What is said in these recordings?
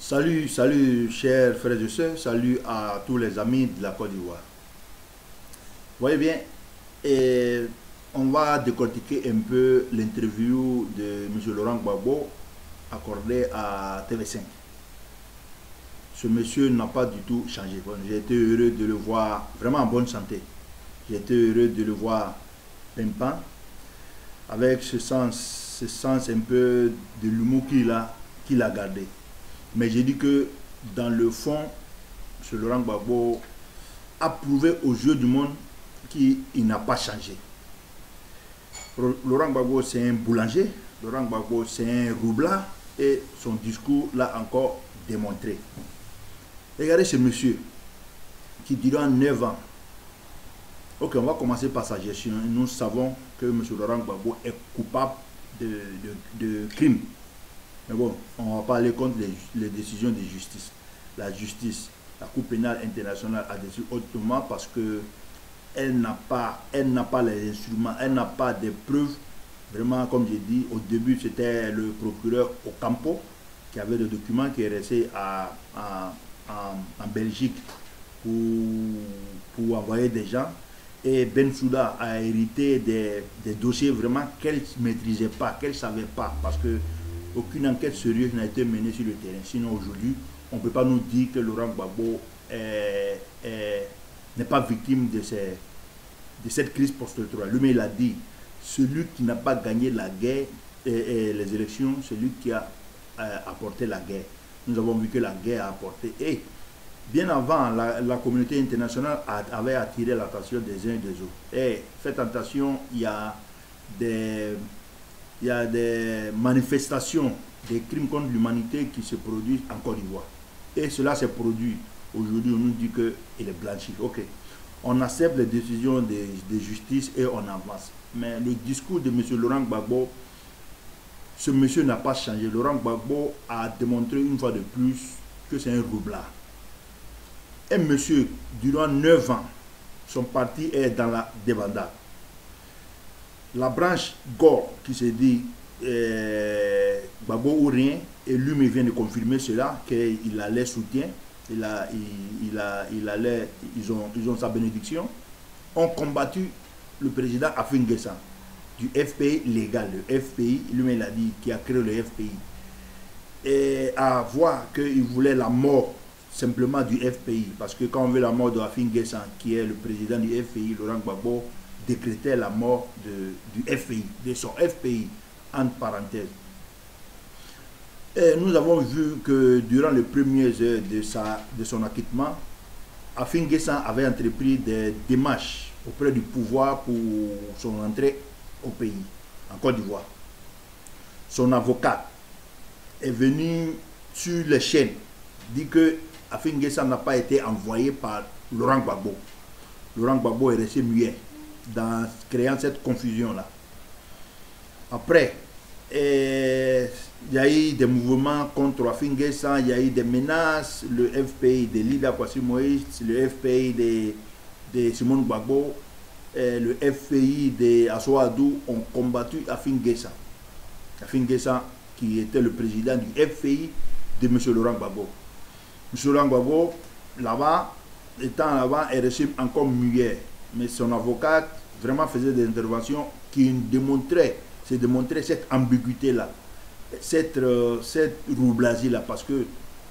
Salut chers frères et sœurs, salut à tous les amis de la Côte d'Ivoire. Vous voyez bien, et on va décortiquer un peu l'interview de M. Laurent Gbagbo accordée à TV5. Ce monsieur n'a pas du tout changé. J'ai été heureux de le voir vraiment en bonne santé. J'ai été heureux de le voir pimpant, avec ce sens un peu de l'humour qu'il a gardé. Mais j'ai dit que dans le fond, M. Laurent Gbagbo a prouvé aux yeux du monde qu'il n'a pas changé. Laurent Gbagbo, c'est un boulanger. Laurent Gbagbo, c'est un roublard. Et son discours l'a encore démontré. Regardez ce monsieur qui durant 9 ans, ok, on va commencer par sa gestion. Nous savons que M. Laurent Gbagbo est coupable de crimes. Mais bon, on va pas aller contre les décisions de justice. La justice, la Cour pénale internationale a décidé autrement parce que elle n'a pas les instruments, elle n'a pas des preuves. Vraiment, comme j'ai dit, au début, c'était le procureur Ocampo qui avait des documents qui est resté en Belgique pour envoyer des gens. Et Bensouda a hérité des dossiers vraiment qu'elle ne maîtrisait pas, qu'elle ne savait pas, parce que aucune enquête sérieuse n'a été menée sur le terrain. Sinon, aujourd'hui, on ne peut pas nous dire que Laurent Gbagbo n'est pas victime de cette crise post-électorale. Lui-même, il a dit, celui qui n'a pas gagné la guerre et les élections, celui qui a apporté la guerre. Nous avons vu que la guerre a apporté. Et bien avant, la communauté internationale avait attiré l'attention des uns et des autres. Et faites attention, il y a des manifestations, des crimes contre l'humanité qui se produisent en Côte d'Ivoire. Et cela s'est produit. Aujourd'hui, on nous dit qu'il est blanchi. Ok. On accepte les décisions de justice et on avance. Mais le discours de M. Laurent Gbagbo, ce monsieur n'a pas changé. Laurent Gbagbo a démontré une fois de plus que c'est un roublard. Un monsieur, durant 9 ans, son parti est dans la débandade. La branche Gore qui se dit Gbagbo ou rien, et lui-même vient de confirmer cela, qu'il a les soutiens, ils ont sa bénédiction, ont combattu le président Afin N'Guessan du FPI légal, le FPI, lui-même l'a dit, qui a créé le FPI, et à voir qu'il voulait la mort simplement du FPI, parce que quand on veut la mort de Afin N'Guessan, qui est le président du FPI, Laurent Gbagbo décrétait la mort du FPI, de son FPI, entre parenthèses. Et nous avons vu que durant les premières heures de son acquittement, Afin N'Guessan avait entrepris des démarches auprès du pouvoir pour son entrée au pays, en Côte d'Ivoire. Son avocat est venu sur les chaînes, dit que Afin N'Guessan n'a pas été envoyé par Laurent Gbagbo. Laurent Gbagbo est resté muet dans créant cette confusion-là. Après, il y a eu des mouvements contre Afin N'Guessan, il y a eu des menaces, le FPI de Lida Kwasi Moïse, le FPI de Simone Gbagbo, le FPI de Assoadou ont combattu Afin N'Guessan. Afin N'Guessan qui était le président du FPI de M. Laurent Gbagbo. M. Laurent Gbagbo, là-bas, étant là-bas, est resté encore muet. Mais son avocat vraiment faisait des interventions qui démontraient cette ambiguïté-là, cette roublasie-là, parce que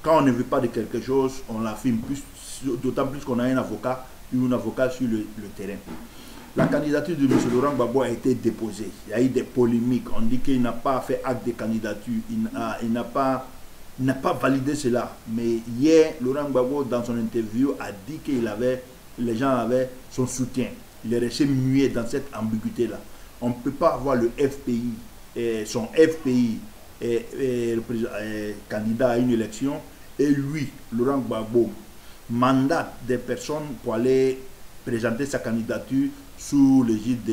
quand on ne veut pas de quelque chose, on l'affirme plus, d'autant plus qu'on a un avocat sur le terrain. La candidature de M. Laurent Gbagbo a été déposée. Il y a eu des polémiques. On dit qu'il n'a pas fait acte de candidature. Il n'a pas validé cela. Mais hier, Laurent Gbagbo, dans son interview, a dit que les gens avaient son soutien. Il est resté muet dans cette ambiguïté-là. On ne peut pas avoir le FPI, son FPI candidat à une élection, et lui, Laurent Gbagbo, mandate des personnes pour aller présenter sa candidature sous l'égide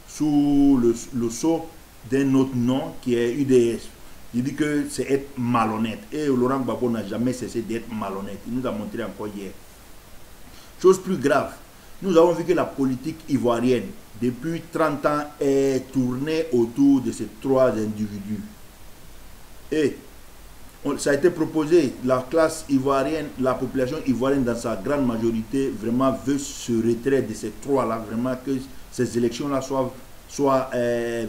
sous le sceau d'un autre nom qui est UDS. Il dit que c'est être malhonnête. Et Laurent Gbagbo n'a jamais cessé d'être malhonnête. Il nous a montré encore hier. Chose plus grave, nous avons vu que la politique ivoirienne, depuis 30 ans, est tournée autour de ces 3 individus. Et Ça a été proposé, la classe ivoirienne, la population ivoirienne dans sa grande majorité vraiment veut ce retrait de ces trois-là, vraiment que ces élections-là soient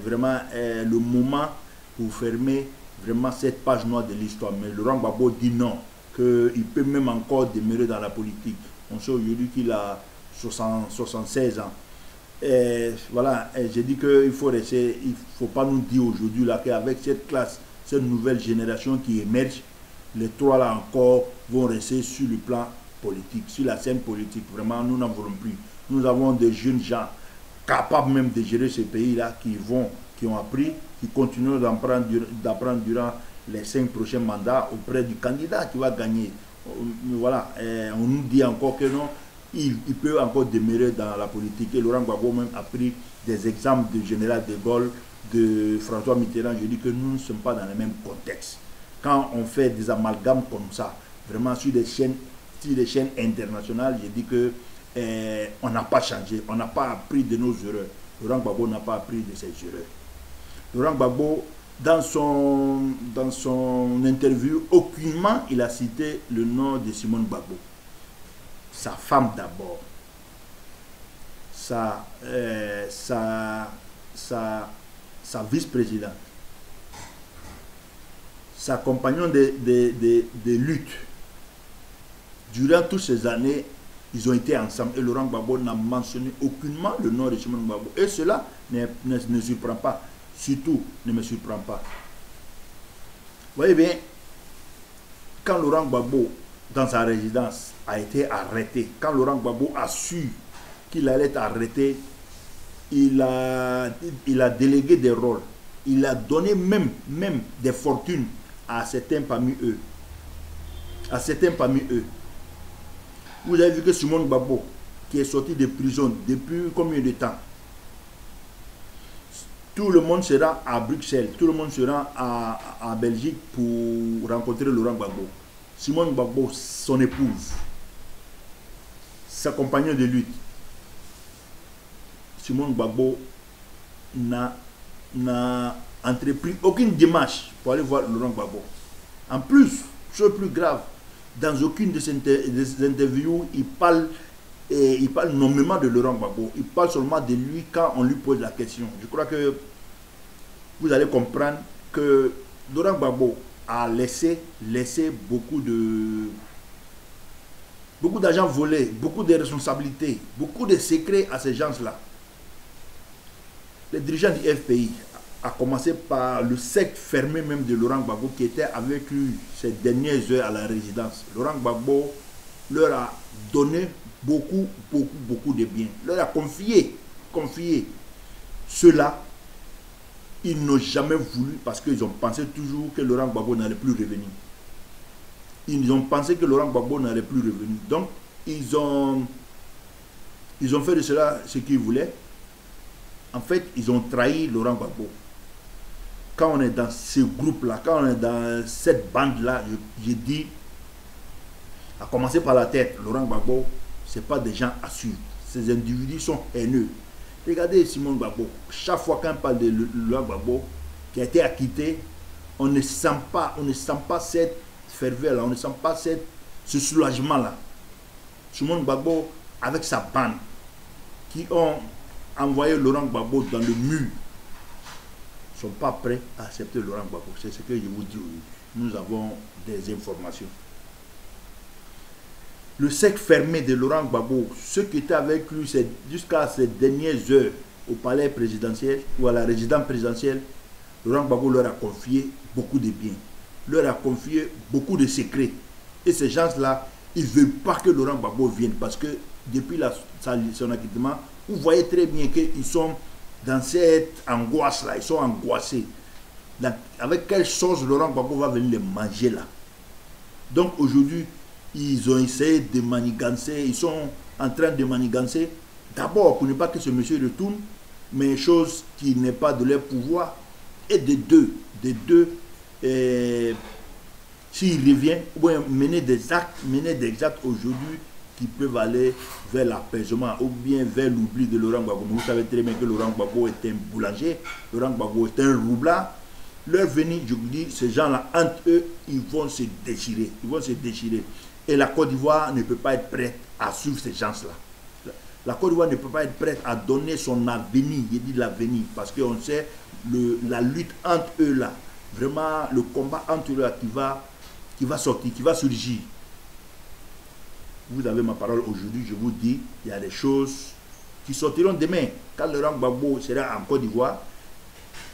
vraiment le moment pour fermer vraiment cette page noire de l'histoire. Mais Laurent Gbagbo dit non, qu'il peut même encore demeurer dans la politique. On sait aujourd'hui qu'il a 76 ans. Et voilà, j'ai dit qu'il faut rester, il ne faut pas nous dire aujourd'hui là qu'avec cette classe, cette nouvelle génération qui émerge, les trois là encore vont rester sur le plan politique, sur la scène politique. Vraiment, nous n'en voulons plus. Nous avons des jeunes gens capables même de gérer ce pays-là qui ont appris, qui continuent d'apprendre durant les 5 prochains mandats auprès du candidat qui va gagner. Voilà, on nous dit encore que non, il peut encore demeurer dans la politique. Et Laurent Gbagbo même a pris des exemples de Général de Gaulle, de François Mitterrand. Je dis que nous ne sommes pas dans le même contexte. Quand on fait des amalgames comme ça, vraiment sur des chaînes internationales, je dis que on n'a pas changé, on n'a pas appris de nos erreurs. Laurent Gbagbo n'a pas appris de ses erreurs. Laurent Gbagbo, dans son interview, aucunement il a cité le nom de Simone Gbagbo. Sa femme d'abord, sa vice-présidente, sa compagnon de lutte. Durant toutes ces années, ils ont été ensemble et Laurent Gbagbo n'a mentionné aucunement le nom de Simone Gbagbo. Et cela ne surprend pas, surtout ne me surprend pas. Vous voyez bien, quand Laurent Gbagbo, dans sa résidence, a été arrêté, quand Laurent Gbagbo a su qu'il allait être arrêté, il a délégué des rôles, il a donné même des fortunes à certains parmi eux. Vous avez vu que Simone Gbagbo, qui est sorti de prison depuis combien de temps? Tout le monde sera à Bruxelles, tout le monde sera à Belgique pour rencontrer Laurent Gbagbo. Simone Gbagbo, son épouse, sa compagne de lutte, Simone Gbagbo n'a entrepris aucune démarche pour aller voir Laurent Gbagbo. En plus, chose plus grave, dans aucune de ces interviews, il parle nommément de Laurent Gbagbo. Il parle seulement de lui quand on lui pose la question. Je crois que vous allez comprendre que Laurent Gbagbo a laissé beaucoup d'argent volé, beaucoup de responsabilités, beaucoup de secrets à ces gens-là. Les dirigeants du FPI, a commencé par le cercle fermé même de Laurent Gbagbo qui était avec lui ces dernières heures à la résidence. Laurent Gbagbo leur a donné beaucoup de biens. Leur a confié cela. Ils n'ont jamais voulu parce qu'ils ont pensé toujours que Laurent Gbagbo n'allait plus revenir. Ils ont pensé que Laurent Gbagbo n'allait plus revenir. Donc, ils ont fait de cela ce qu'ils voulaient. En fait, ils ont trahi Laurent Gbagbo. Quand on est dans ce groupe-là, quand on est dans cette bande-là, je dis, à commencer par la tête, Laurent Gbagbo, ce n'est pas des gens à suivre. Ces individus sont haineux. Regardez Simone Gbagbo. Chaque fois qu'on parle de Laurent Gbagbo, qui a été acquitté, on ne sent pas cette ferveur-là, on ne sent pas ce soulagement-là. Simone Gbagbo, avec sa bande, qui ont envoyé Laurent Gbagbo dans le mur, ne sont pas prêts à accepter Laurent Gbagbo. C'est ce que je vous dis aujourd'hui. Nous avons des informations. Le cercle fermé de Laurent Gbagbo, ceux qui étaient avec lui jusqu'à ces dernières heures au palais présidentiel ou à la résidence présidentielle, Laurent Gbagbo leur a confié beaucoup de biens, leur a confié beaucoup de secrets. Et ces gens-là, ils ne veulent pas que Laurent Gbagbo vienne parce que depuis son acquittement, vous voyez très bien qu'ils sont dans cette angoisse-là, ils sont angoissés. Avec quelle chose Laurent Gbagbo va venir les manger là? Donc aujourd'hui, ils ont essayé de manigancer, ils sont en train de manigancer, d'abord pour ne pas que ce monsieur retourne, mais chose qui n'est pas de leur pouvoir, et de deux, s'il revient, ou bien mener des actes aujourd'hui qui peuvent aller vers l'apaisement ou bien vers l'oubli de Laurent Gbagbo. Vous savez très bien que Laurent Gbagbo est un boulanger, Laurent Gbagbo est un roublard, leur venir, je vous dis, ces gens-là, entre eux, ils vont se déchirer. Ils vont se déchirer. Et la Côte d'Ivoire ne peut pas être prête à suivre ces gens-là. La Côte d'Ivoire ne peut pas être prête à donner son avenir, j'ai dit l'avenir, parce qu'on sait la lutte entre eux là, vraiment le combat entre eux là qui va sortir, qui va surgir. Vous avez ma parole aujourd'hui, je vous dis, il y a des choses qui sortiront demain. Quand Laurent Gbagbo sera en Côte d'Ivoire,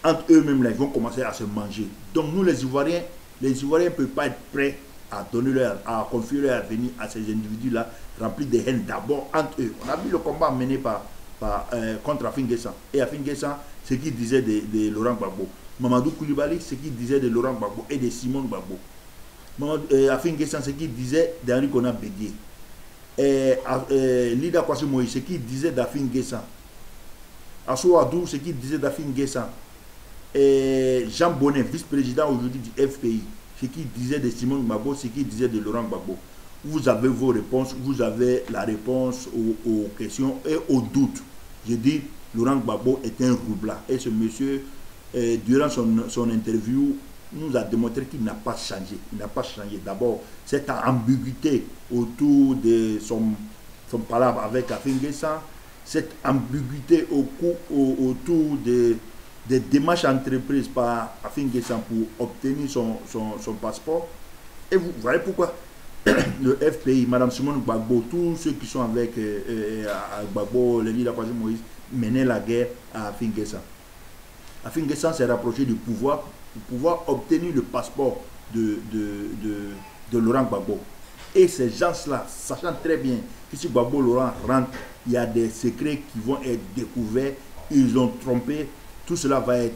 entre eux-mêmes là, ils vont commencer à se manger. Donc nous les Ivoiriens ne peuvent pas être prêts à confier leur avenir à ces individus-là, remplis de haine d'abord entre eux. On a vu le combat mené contre Afin Guessan. Et Afin Guessan, ce qu'il disait de Laurent Gbagbo. Mamadou Koulibaly, ce qu'il disait de Laurent Gbagbo et de Simon Gbagbo. Afin Guessan, ce qu'il disait d'Henri Konan Bédié. Lida Kwasi Moïse, ce qu'il disait d'Afin Guessan. Assou Adou, ce qu'il disait d'Afin Guessan. Jean Bonnet, vice-président aujourd'hui du FPI, ce qu'il disait de Simon Gbagbo, ce qu'il disait de Laurent Gbagbo. Vous avez vos réponses, vous avez la réponse aux questions et aux doutes. Je dis, Laurent Gbagbo est un roublard. Et ce monsieur, durant son interview, nous a démontré qu'il n'a pas changé. Il n'a pas changé. D'abord, cette ambiguïté autour de son palabre avec Afin Guessan, cette ambiguïté autour des démarches entreprises par Afin Guessan pour obtenir son passeport. Et vous voyez pourquoi le FPI, Mme Simone Gbagbo, tous ceux qui sont avec Gbagbo, le leader Kwasi Moïse, menaient la guerre à Afin Guessan. Afin Guessan s'est rapproché du pouvoir pour pouvoir obtenir le passeport de Laurent Gbagbo. Et ces gens-là, sachant très bien que si Gbagbo Laurent rentre, il y a des secrets qui vont être découverts, ils ont trompé, tout cela va être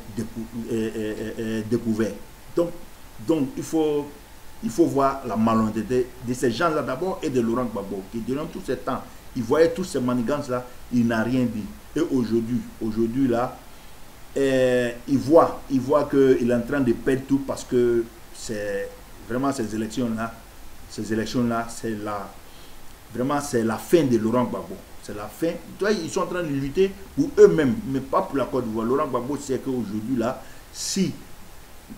découvert. Donc il faut voir la malhonnêteté de ces gens-là d'abord et de Laurent Gbagbo, qui durant tout ce temps, il voyait tous ces manigances-là, il n'a rien dit. Et aujourd'hui là, il voit qu'il est en train de perdre tout parce que c'est vraiment ces élections-là, c'est la fin de Laurent Gbagbo. C'est la fin. Ils sont en train de lutter pour eux-mêmes, mais pas pour la Côte d'Ivoire. Laurent Gbagbo sait qu'aujourd'hui là, si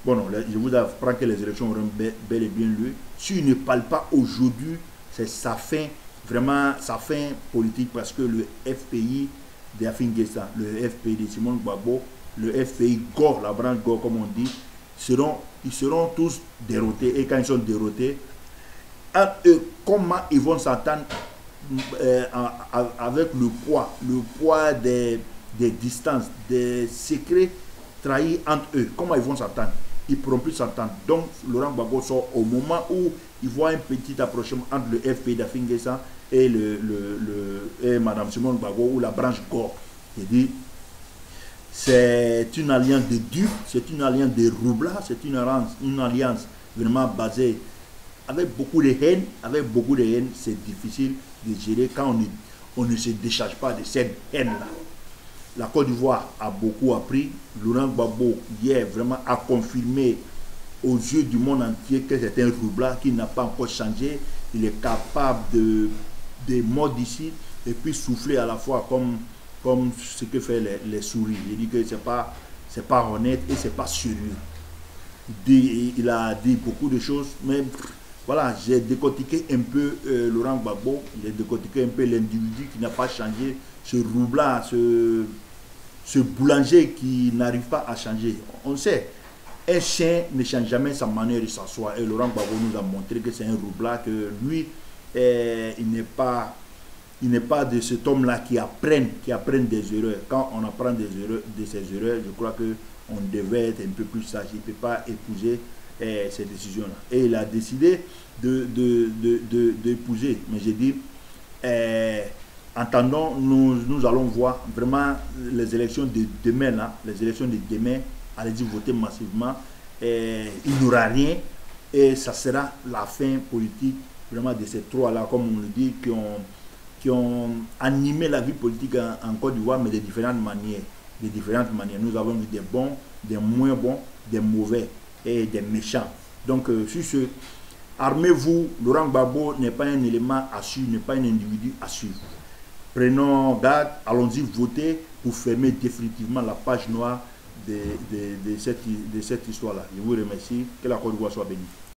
bon, non, je vous apprends que les élections auront bel et bien lieu. S'il ne parle pas aujourd'hui, c'est sa fin, vraiment sa fin politique, parce que le FPI de Afin Guessan, le FPI de Simon Gbagbo, le FPI Gore, la branche Gore comme on dit, ils seront tous dérotés. Et quand ils sont dérotés, comment ils vont s'entendre avec le poids des distances, des secrets trahis entre eux, comment ils vont s'entendre? Ils ne pourront plus s'entendre. Donc Laurent Gbagbo sort au moment où il voit un petit approchement entre le FPI d'Afin Guessan et Mme Simone Gbagbo ou la branche Gore. Il dit, c'est une alliance de dupes, c'est une alliance de roublards, c'est une alliance vraiment basée avec beaucoup de haine. Avec beaucoup de haine, c'est difficile de gérer quand on ne se décharge pas de cette haine-là. La Côte d'Ivoire a beaucoup appris. Laurent Gbagbo, hier, vraiment a confirmé aux yeux du monde entier que c'est un roublard qui n'a pas encore changé. Il est capable de mordre ici et puis souffler à la fois comme ce que fait les souris. Il dit que c'est pas honnête et c'est pas sérieux. Il a dit beaucoup de choses, mais voilà, j'ai décortiqué un peu Laurent Gbagbo, j'ai décortiqué un peu l'individu qui n'a pas changé, ce roublard, ce boulanger qui n'arrive pas à changer. On sait, un chien ne change jamais sa manière de s'asseoir. Et Laurent Gbagbo nous a montré que c'est un roublard, que lui, il n'est pas de cet homme-là qui apprenne des erreurs. Quand on apprend de ses erreurs, je crois qu'on devait être un peu plus sage. Il ne peut pas épouser ces décisions-là. Et il a décidé d'épouser. Mais j'ai dit, entendons, nous allons voir vraiment les élections de demain, là, les élections de demain, allez-y voter massivement, il n'y aura rien, et ça sera la fin politique vraiment de ces trois-là, comme on le dit, qui ont animé la vie politique en Côte d'Ivoire, mais de différentes manières. Nous avons vu des bons, des moins bons, des mauvais et des méchants. Donc, sur ce, armez-vous. Laurent Gbagbo n'est pas un élément à suivre, n'est pas un individu à suivre. Prenons garde, allons-y voter pour fermer définitivement la page noire de cette histoire-là. Je vous remercie. Que la Côte d'Ivoire soit bénie.